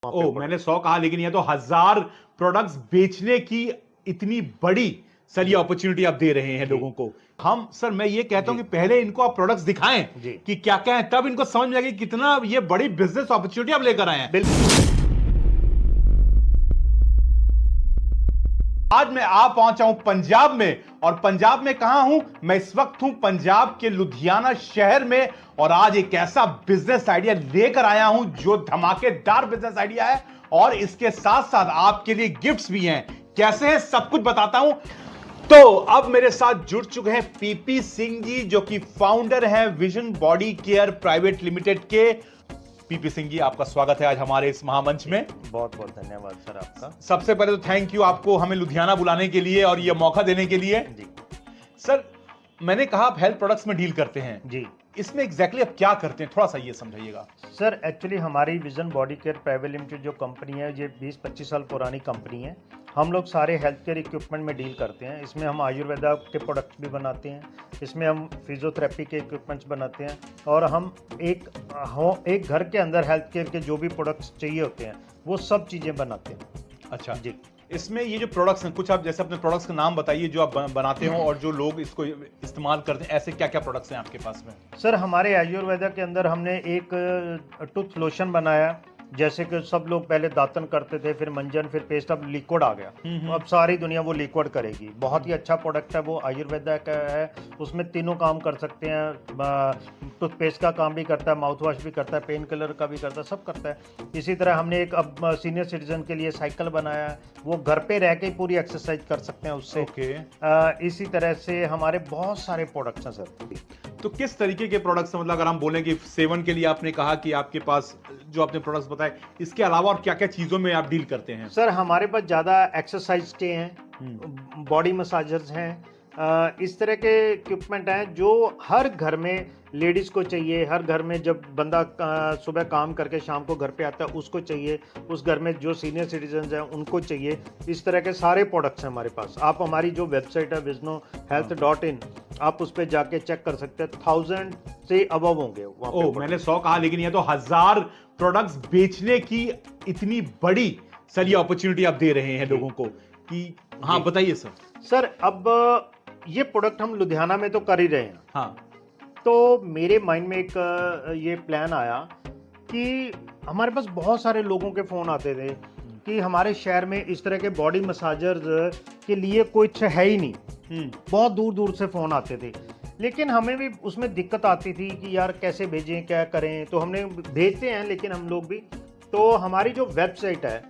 ओ, मैंने 100 कहा, लेकिन ये तो 1000 प्रोडक्ट्स बेचने की इतनी बड़ी सर ये अपॉर्चुनिटी आप दे रहे हैं लोगों को। हम सर मैं ये कहता हूं कि पहले इनको आप प्रोडक्ट्स दिखाएं कि क्या क्या है, तब इनको समझ में आएगी कितना ये बड़ी बिजनेस अपॉर्चुनिटी आप लेकर आए हैं। बिल्कुल। आज मैं आ पहुंचा हूं पंजाब में, और पंजाब में कहां हूं मैं? इस वक्त हूं पंजाब के लुधियाना शहर में, और आज एक ऐसा बिजनेस आइडिया लेकर आया हूं जो धमाकेदार बिजनेस आइडिया है, और इसके साथ साथ आपके लिए गिफ्ट्स भी हैं। कैसे हैं सब कुछ बताता हूं। तो अब मेरे साथ जुड़ चुके हैं पीपी सिंह जी, जो कि फाउंडर हैं vision body care private limited के। पीपी सिंह जी, आपका स्वागत है आज हमारे इस महामंच में। बहुत बहुत धन्यवाद सर आपका। सबसे पहले तो थैंक यू आपको हमें लुधियाना बुलाने के लिए और ये मौका देने के लिए। जी सर, मैंने कहा आप हेल्थ प्रोडक्ट्स में डील करते हैं जी। इसमें एग्जैक्टली आप क्या करते हैं, थोड़ा सा ये समझाइएगा। सर एक्चुअली हमारी vision body care private limited जो कंपनी है, ये 20-25 साल पुरानी कंपनी है। हम लोग सारे हेल्थ केयर इक्विपमेंट में डील करते हैं। इसमें हम आयुर्वेदा के प्रोडक्ट्स भी बनाते हैं, इसमें हम फिजियोथेरेपी के इक्विपमेंट्स बनाते हैं, और हम एक घर के अंदर हेल्थ केयर के जो भी प्रोडक्ट्स चाहिए होते हैं वो सब चीज़ें बनाते हैं। अच्छा जी। इसमें ये जो प्रोडक्ट्स हैं, कुछ आप जैसे अपने प्रोडक्ट्स का नाम बताइए जो आप बनाते हो और जो लोग इसको इस्तेमाल करते हैं। ऐसे क्या क्या प्रोडक्ट्स हैं आपके पास में? सर हमारे आयुर्वेदा के अंदर हमने एक टूथ लोशन बनाया, जैसे कि सब लोग पहले दातन करते थे, फिर मंजन, फिर पेस्ट, अब लिक्विड आ गया। तो अब सारी दुनिया वो लिक्विड करेगी। बहुत ही अच्छा प्रोडक्ट है वो, आयुर्वेदा का है। उसमें तीनों काम कर सकते हैं। टूथपेस्ट का काम भी करता है, माउथ वॉश भी करता है, पेन किलर का भी करता है, सब करता है। इसी तरह हमने एक अब सीनियर सिटीजन के लिए साइकिल बनाया है, वो घर पे रह के पूरी एक्सरसाइज कर सकते हैं उससे। इसी तरह से हमारे बहुत सारे प्रोडक्ट्स हैं सर। तो किस तरीके के प्रोडक्ट्स, मतलब अगर हम बोलें कि सेवन के लिए आपने कहा कि आपके पास जो आपने प्रोडक्ट्स बताए, इसके अलावा और क्या क्या चीजों में आप डील करते हैं? सर हमारे पास ज़्यादा एक्सरसाइज के हैं, बॉडी मसाजर्स हैं, इस तरह के इक्विपमेंट हैं जो हर घर में लेडीज़ को चाहिए। हर घर में जब बंदा सुबह काम करके शाम को घर पे आता है उसको चाहिए, उस घर में जो सीनियर सिटीजन्स हैं उनको चाहिए। इस तरह के सारे प्रोडक्ट्स हैं हमारे पास। आप हमारी जो वेबसाइट है visnohealth.in, आप उस पर जाके चेक कर सकते हैं। 1000 से अबव होंगे वहाँ पे। ओह, मैंने 100 कहा, लेकिन ये तो 1000 प्रोडक्ट्स बेचने की इतनी बड़ी सर ये अपॉर्चुनिटी आप दे रहे हैं लोगों को कि हाँ बताइए सर। सर अब ये प्रोडक्ट हम लुधियाना में तो कर ही रहे हैं। हाँ। तो मेरे माइंड में एक ये प्लान आया कि हमारे पास बहुत सारे लोगों के फ़ोन आते थे कि हमारे शहर में इस तरह के बॉडी मसाजर्स के लिए कुछ है ही नहीं। बहुत दूर दूर से फ़ोन आते थे, लेकिन हमें भी उसमें दिक्कत आती थी कि यार कैसे भेजें, क्या करें। तो हमने भेजते हैं लेकिन हम लोग भी, तो हमारी जो वेबसाइट है,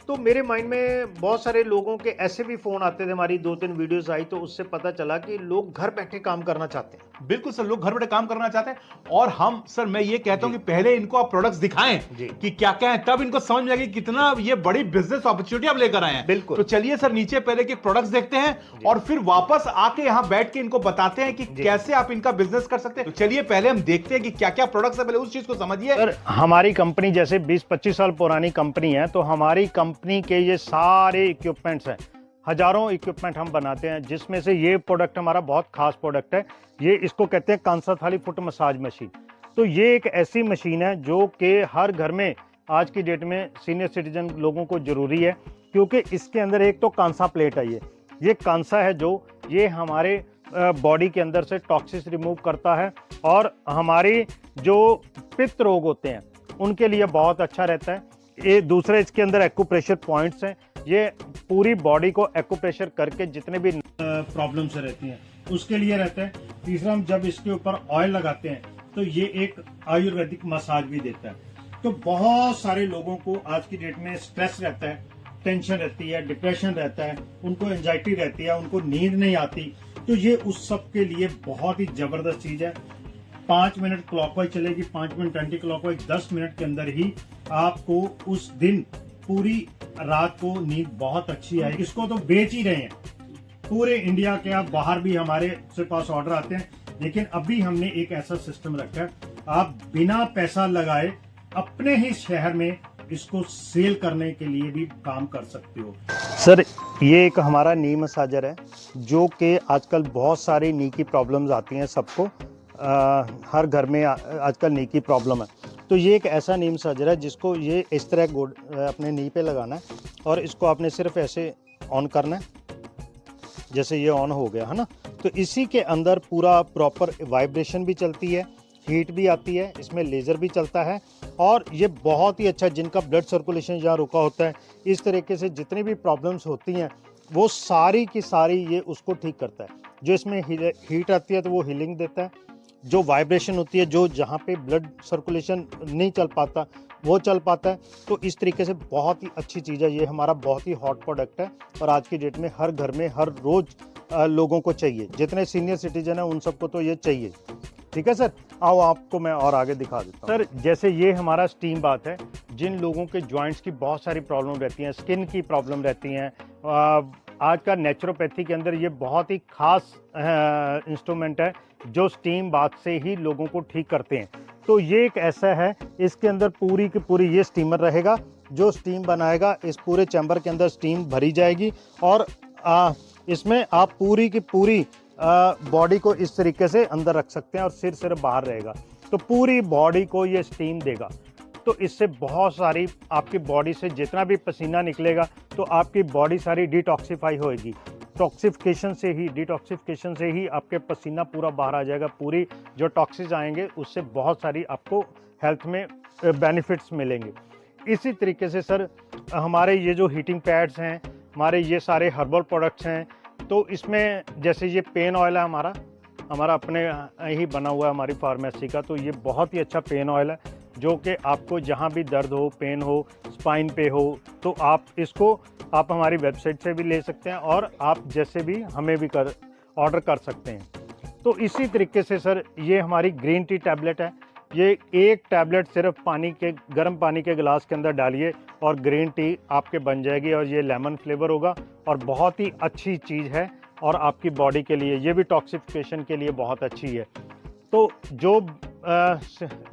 तो मेरे माइंड में बहुत सारे लोगों के ऐसे भी फ़ोन आते थे। हमारी 2-3 वीडियोस आई तो उससे पता चला कि लोग घर बैठे काम करना चाहते हैं। बिल्कुल सर, लोग घर बैठे काम करना चाहते हैं, और हम सर मैं ये कहता हूं कि पहले इनको आप प्रोडक्ट्स दिखाएं कि क्या क्या है, तब इनको समझ में आएगी कितना ये बड़ी बिजनेस अपॉर्चुनिटी आप लेकर आए हैं। बिल्कुल। तो चलिए सर नीचे पहले के प्रोडक्ट्स देखते हैं और फिर वापस आके यहां बैठ के इनको बताते हैं कि कैसे आप इनका बिजनेस कर सकते हैं। तो चलिए पहले हम देखते हैं कि क्या क्या प्रोडक्ट्स है, पहले उस चीज को समझिए। सर हमारी कंपनी जैसे 20-25 साल पुरानी कंपनी है, तो हमारी कंपनी के ये सारे इक्विपमेंट्स हैं, हजारों इक्विपमेंट हम बनाते हैं, जिसमें से ये प्रोडक्ट हमारा बहुत खास प्रोडक्ट है। ये इसको कहते हैं कांसा थाली फुट मसाज मशीन। तो ये एक ऐसी मशीन है जो कि हर घर में आज की डेट में सीनियर सिटीजन लोगों को ज़रूरी है, क्योंकि इसके अंदर एक तो कांसा प्लेट है। ये कांसा है जो ये हमारे बॉडी के अंदर से टॉक्सिस रिमूव करता है, और हमारी जो पित्त रोग होते हैं उनके लिए बहुत अच्छा रहता है। ये दूसरे इसके अंदर एक्यूप्रेशर पॉइंट्स हैं, ये पूरी बॉडी को एक्यूप्रेशर करके जितने भी प्रॉब्लम्स रहती हैं उसके लिए रहता है। तीसरा, हम जब इसके ऊपर ऑयल लगाते हैं तो ये एक आयुर्वेदिक मसाज भी देता है। तो बहुत सारे लोगों को आज की डेट में स्ट्रेस रहता है, टेंशन रहती है, डिप्रेशन रहता है, उनको एंजाइटी रहती है, उनको नींद नहीं आती। तो ये उस सब के लिए बहुत ही जबरदस्त चीज है। 5 मिनट क्लॉकवाइज चलेगी, 5 मिनट एंटी क्लॉकवाइज, 10 मिनट के अंदर ही आपको उस दिन पूरी रात को नींद बहुत अच्छी आएगी। इसको तो बेच ही रहे हैं पूरे इंडिया के, आप बाहर भी हमारे से पास ऑर्डर आते हैं। लेकिन अभी हमने एक ऐसा सिस्टम रखा है, आप बिना पैसा लगाए अपने ही शहर में इसको सेल करने के लिए भी काम कर सकते हो। सर ये एक हमारा नी मसाजर है, जो कि आजकल बहुत सारी नी की प्रॉब्लम्स आती हैं सबको। हर घर में आजकल नी की प्रॉब्लम है। तो ये एक ऐसा नीम सजरा है जिसको ये इस तरह अपने नी पे लगाना है और इसको आपने सिर्फ ऐसे ऑन करना है, जैसे ये ऑन हो गया है ना। तो इसी के अंदर पूरा प्रॉपर वाइब्रेशन भी चलती है, हीट भी आती है, इसमें लेज़र भी चलता है और ये बहुत ही अच्छा, जिनका ब्लड सर्कुलेशन जहाँ रुका होता है, इस तरीके से जितनी भी प्रॉब्लम्स होती हैं वो सारी की सारी ये उसको ठीक करता है। जो इसमें हीट आती है तो वो हीलिंग देता है, जो वाइब्रेशन होती है, जो जहाँ पे ब्लड सर्कुलेशन नहीं चल पाता वो चल पाता है। तो इस तरीके से बहुत ही अच्छी चीज़ है, ये हमारा बहुत ही हॉट प्रोडक्ट है और आज की डेट में हर घर में हर रोज़ लोगों को चाहिए, जितने सीनियर सिटीजन हैं उन सबको तो ये चाहिए। ठीक है सर, आओ आपको मैं और आगे दिखा देता हूँ। सर जैसे ये हमारा स्टीम बाथ है, जिन लोगों के जॉइंट्स की बहुत सारी प्रॉब्लम रहती हैं, स्किन की प्रॉब्लम रहती हैं, आज का नेचुरोपैथी के अंदर ये बहुत ही खास इंस्ट्रूमेंट है जो स्टीम बाथ से ही लोगों को ठीक करते हैं। तो ये एक ऐसा है, इसके अंदर पूरी की पूरी ये स्टीमर रहेगा जो स्टीम बनाएगा, इस पूरे चैम्बर के अंदर स्टीम भरी जाएगी और इसमें आप पूरी की पूरी बॉडी को इस तरीके से अंदर रख सकते हैं और सिर सिर्फ बाहर रहेगा, तो पूरी बॉडी को ये स्टीम देगा। तो इससे बहुत सारी आपकी बॉडी से जितना भी पसीना निकलेगा तो आपकी बॉडी सारी डिटॉक्सिफाई होएगी। डिटॉक्सिफिकेशन से ही आपके पसीना पूरा बाहर आ जाएगा, पूरी जो टॉक्सिस आएंगे उससे बहुत सारी आपको हेल्थ में बेनिफिट्स मिलेंगे। इसी तरीके से सर हमारे ये जो हीटिंग पैड्स हैं, हमारे ये सारे हर्बल प्रोडक्ट्स हैं, तो इसमें जैसे ये पेन ऑयल है हमारा अपने ही बना हुआ है हमारी फार्मेसी का, तो ये बहुत ही अच्छा पेन ऑयल है जो कि आपको जहाँ भी दर्द हो, पेन हो, स्पाइन पे हो, तो आप इसको आप हमारी वेबसाइट से भी ले सकते हैं और आप जैसे भी हमें भी ऑर्डर कर सकते हैं। तो इसी तरीके से सर ये हमारी ग्रीन टी टैबलेट है, ये एक टैबलेट सिर्फ गर्म पानी के गिलास के अंदर डालिए और ग्रीन टी आपके बन जाएगी और ये लेमन फ्लेवर होगा और बहुत ही अच्छी चीज़ है और आपकी बॉडी के लिए ये भी टॉक्सिफिकेशन के लिए बहुत अच्छी है। तो जो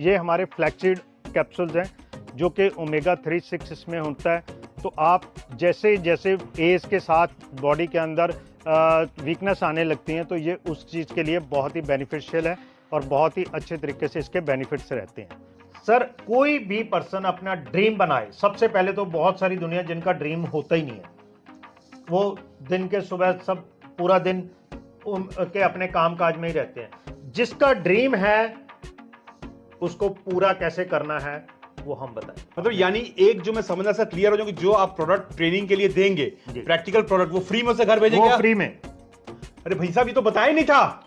ये हमारे फ्लैक्सीड कैप्सूल्स हैं जो कि ओमेगा 3-6 इसमें होता है, तो आप जैसे जैसे एज के साथ बॉडी के अंदर वीकनेस आने लगती हैं तो ये उस चीज़ के लिए बहुत ही बेनिफिशियल है और बहुत ही अच्छे तरीके से इसके बेनिफिट्स रहते हैं। सर कोई भी पर्सन अपना ड्रीम बनाए, सबसे पहले तो बहुत सारी दुनिया जिनका ड्रीम होता ही नहीं है, वो दिन के सुबह सब पूरा दिन के अपने काम काज में ही रहते हैं। जिसका ड्रीम है उसको पूरा कैसे करना है वो हम बताएं। मतलब यानी एक जो मैं समझना सा क्लियर हो जाऊं कि जो आप प्रोडक्ट ट्रेनिंग के लिए देंगे, प्रैक्टिकल प्रोडक्ट, वो फ्री में से घर भेजेंगे? वो फ्री में। अरे भाई साहब ये तो बताया ही नहीं था,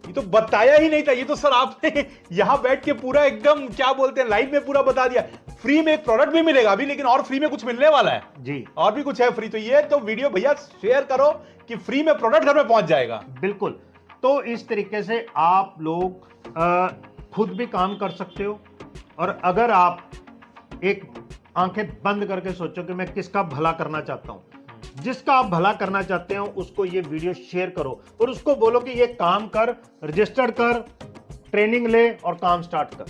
ये तो बताया ही नहीं था, ये तो सर आपने यहां बैठ के पूरा एकदम क्या बोलते हैं लाइव में पूरा बता दिया। फ्री में एक प्रोडक्ट भी मिलेगा अभी, लेकिन और फ्री में कुछ मिलने वाला है जी, और भी कुछ है फ्री। तो ये तो वीडियो भैया शेयर करो कि फ्री में प्रोडक्ट घर में पहुंच जाएगा। बिल्कुल, तो इस तरीके से आप लोग खुद भी काम कर सकते हो और अगर आप एक आंखें बंद करके सोचो कि मैं किसका भला करना चाहता हूं, जिसका आप भला करना चाहते हो उसको ये वीडियो शेयर करो और उसको बोलो कि ये काम कर, रजिस्टर कर, ट्रेनिंग ले और काम स्टार्ट कर।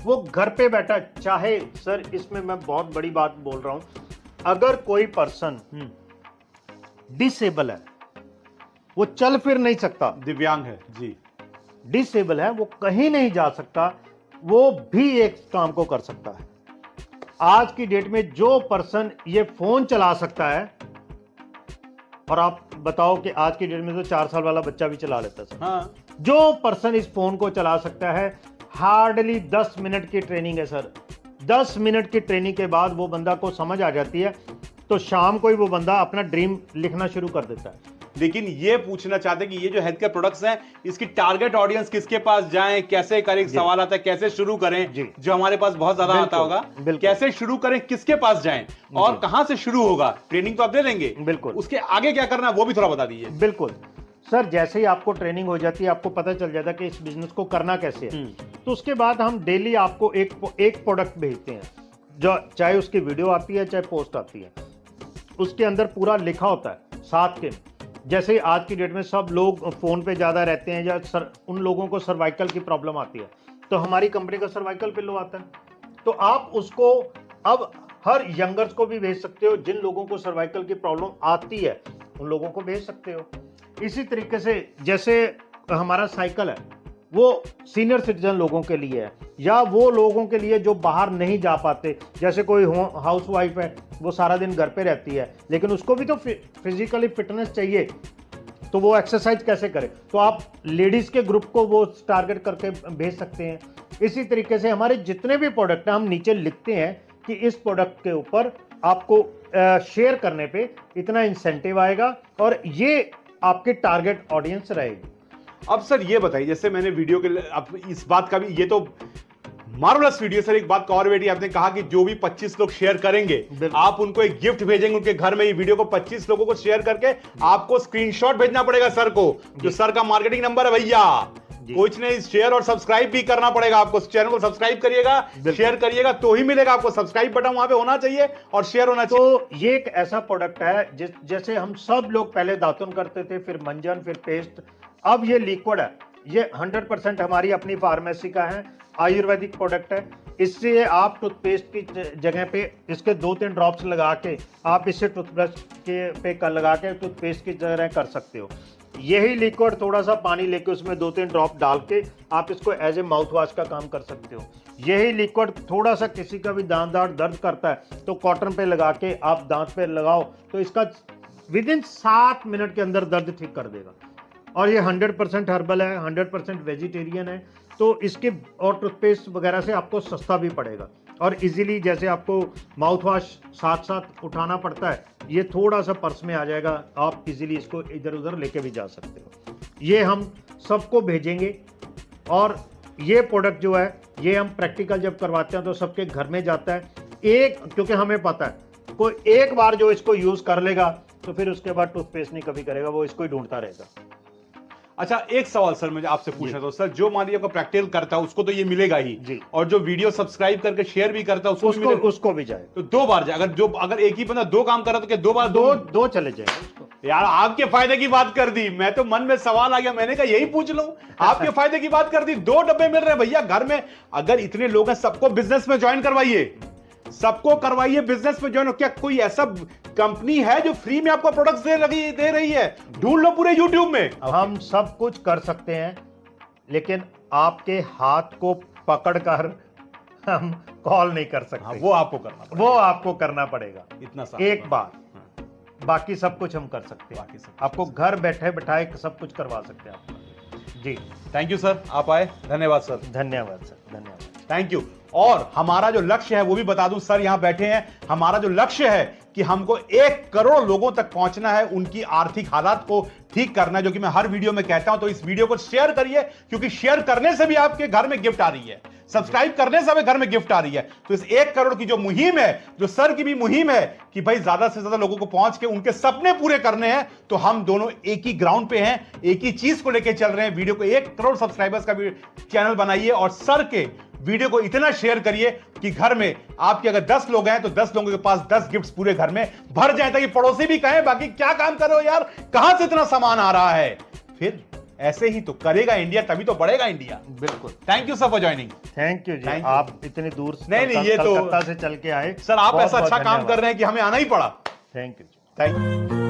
वो घर पे बैठा, चाहे सर इसमें मैं बहुत बड़ी बात बोल रहा हूं, अगर कोई पर्सन डिसेबल है, वो चल फिर नहीं सकता, दिव्यांग है जी, डिसेबल है, वो कहीं नहीं जा सकता, वो भी एक काम को कर सकता है। आज की डेट में जो पर्सन ये फोन चला सकता है, और आप बताओ कि आज की डेट में तो 4 साल वाला बच्चा भी चला लेता है। हाँ। जो पर्सन इस फोन को चला सकता है, हार्डली 10 मिनट की ट्रेनिंग है सर। 10 मिनट की ट्रेनिंग के बाद वो बंदा को समझ आ जाती है, तो शाम को ही वो बंदा अपना ड्रीम लिखना शुरू कर देता है। लेकिन ये पूछना चाहते हैं कि ये जो हेल्थ केयर प्रोडक्ट्स हैं, इसकी टारगेट ऑडियंस किसके पास जाएं, कैसे करें? सवाल आता है कैसे शुरू करें, जो हमारे पास बहुत ज्यादा आता होगा। कैसे शुरू करें, किसके पास जाएं और कहां से शुरू होगा? ट्रेनिंग तो आप दे देंगे, बिल्कुल, उसके आगे क्या करना है वो भी थोड़ा बता दीजिए। बिल्कुल सर, जैसे ही आपको ट्रेनिंग हो जाती है, आपको पता चल जाता है कि इस बिजनेस को करना कैसे है, तो उसके बाद हम डेली आपको एक प्रोडक्ट भेजते हैं, जो चाहे उसकी वीडियो आती है चाहे पोस्ट आती है, उसके अंदर पूरा लिखा होता है साथ के। जैसे आज की डेट में सब लोग फोन पे ज्यादा रहते हैं, या उन लोगों को सर्वाइकल की प्रॉब्लम आती है, तो हमारी कंपनी का सर्वाइकल पिलो आता है, तो आप उसको अब हर यंगर्स को भी भेज सकते हो। जिन लोगों को सर्वाइकल की प्रॉब्लम आती है उन लोगों को भेज सकते हो। इसी तरीके से जैसे हमारा साइकिल है वो सीनियर सिटीजन लोगों के लिए है, या वो लोगों के लिए जो बाहर नहीं जा पाते, जैसे कोई हाउस वाइफ है, वो सारा दिन घर पे रहती है, लेकिन उसको भी तो फिजिकली फिटनेस चाहिए, तो वो एक्सरसाइज कैसे करे? तो आप लेडीज के ग्रुप को वो टारगेट करके भेज सकते हैं। इसी तरीके से हमारे जितने भी प्रोडक्ट हैं, हम नीचे लिखते हैं कि इस प्रोडक्ट के ऊपर आपको शेयर करने पे इतना इंसेंटिव आएगा और ये आपकी टारगेट ऑडियंस रहेगी। अब सर ये बताइए, जैसे मैंने वीडियो के अब इस बात का भी, ये तो मार्वलस वीडियो सर, एक बात का और बेटी, आपने कहा कि जो भी 25 लोग शेयर करेंगे आप उनको एक गिफ्ट भेजेंगे उनके घर में। ये वीडियो को 25 लोगों को शेयर करके आपको स्क्रीनशॉट भेजना पड़ेगा सर को, जो सर का मार्केटिंग नंबर है भैया। कुछ नहीं, शेयर और सब्सक्राइब भी करना पड़ेगा आपको। चैनल को सब्सक्राइब करिएगा, शेयर करिएगा तो ही मिलेगा आपको। सब्सक्राइब बटन वहां पे होना चाहिए और शेयर होना चाहिए। तो ये एक ऐसा प्रोडक्ट है जैसे हम सब लोग पहले दातुन करते थे, फिर मंजन, फिर पेस्ट, अब ये लिक्विड है। ये 100% हमारी अपनी फार्मेसी का है, आयुर्वेदिक प्रोडक्ट है। इससे आप टूथपेस्ट की जगह पे इसके 2-3 ड्रॉप्स लगा के आप इससे टूथब्रश के पे लगा के टूथपेस्ट की जगह कर सकते हो। यही लिक्विड थोड़ा सा पानी लेके उसमें 2-3 ड्रॉप डाल के आप इसको एज ए माउथ वॉश का काम कर सकते हो। यही लिक्विड थोड़ा सा किसी का भी दांत दर्द करता है तो कॉटन पे लगा के आप दांत पे लगाओ तो इसका विदिन 7 मिनट के अंदर दर्द ठीक कर देगा। और ये 100% हर्बल है, 100% वेजिटेरियन है, तो इसके और टूथपेस्ट वगैरह से आपको सस्ता भी पड़ेगा और इजीली, जैसे आपको माउथ वॉश साथ साथ उठाना पड़ता है, ये थोड़ा सा पर्स में आ जाएगा, आप इजीली इसको इधर उधर लेके भी जा सकते हो। ये हम सबको भेजेंगे और ये प्रोडक्ट जो है ये हम प्रैक्टिकल जब करवाते हैं तो सबके घर में जाता है। क्योंकि हमें पता है कोई एक बार जो इसको यूज कर लेगा तो फिर उसके बाद टूथपेस्ट नहीं कभी करेगा, वो इसको ही ढूंढता रहेगा। अच्छा, एक सवाल सर मुझे आपसे पूछना था सर, जो मान लीजिए प्रैक्टिकल करता है उसको तो ये मिलेगा ही जी, और जो वीडियो सब्सक्राइब करके शेयर भी करता है उसको भी जाए, तो 2 बार जाए। अगर एक ही बंदा 2 काम कर रहा तो क्या 2 बार दो चले जाए उसको? यार आपके फायदे की बात कर दी, मैं तो मन में सवाल आ गया, मैंने कहा यही पूछ लूं। आपके फायदे की बात कर दी, 2 डब्बे मिल रहे हैं भैया घर में। अगर इतने लोग हैं सबको बिजनेस में ज्वाइन करवाइए, सबको करवाइए बिजनेस में ज्वाइन। क्या कोई ऐसा कंपनी है जो फ्री में आपको प्रोडक्ट्स दे रही है? ढूंढ लो पूरे यूट्यूब में। हम सब कुछ कर सकते हैं लेकिन आपके हाथ को पकड़कर हम कॉल नहीं कर सकते। वो आपको करना पड़ेगा इतना एक बार, बाकी सब कुछ हम कर सकते हैं। आपको घर बैठे बैठाए सब कुछ करवा सकते हैं आपका। जी, थैंक यू सर, आप आए, धन्यवाद सर। धन्यवाद सर, धन्यवाद, थैंक यू। और हमारा जो लक्ष्य है वो भी बता दूं, सर यहां बैठे हैं। हमारा जो लक्ष्य है कि हमको 1 करोड़ लोगों तक पहुंचना है, उनकी आर्थिक हालात को ठीक करना है, जो कि मैं हर वीडियो में कहता हूं। तो इस वीडियो को शेयर करिए, क्योंकि शेयर करने से भी आपके घर में गिफ्ट आ रही है, सब्सक्राइब करने से हमें घर में गिफ्ट आ रही है। तो इस 1 करोड़ की जो मुहिम है, जो सर की भी मुहिम है कि भाई ज्यादा से ज्यादा लोगों को पहुंच के उनके सपने पूरे करने हैं, तो हम दोनों एक ही ग्राउंड पे हैं, एक ही चीज को लेकर चल रहे हैं। वीडियो को 1 करोड़ सब्सक्राइबर्स का भी चैनल बनाइए और सर के वीडियो को इतना शेयर करिए कि घर में आपके अगर 10 लोग हैं तो 10 लोगों के पास 10 गिफ्ट्स पूरे घर में भर जाए, ताकि पड़ोसी भी कहें बाकी क्या काम कर रहे हो यार, कहां से इतना सामान आ रहा है। फिर ऐसे ही तो करेगा इंडिया, तभी तो बढ़ेगा इंडिया। बिल्कुल। Thank you sir for joining. Thank you जी, आप इतनी दूर से नहीं ये तो कलकत्ता से चल के आए सर, आप ऐसा अच्छा काम कर रहे हैं कि हमें आना ही पड़ा। Thank you. Thank you.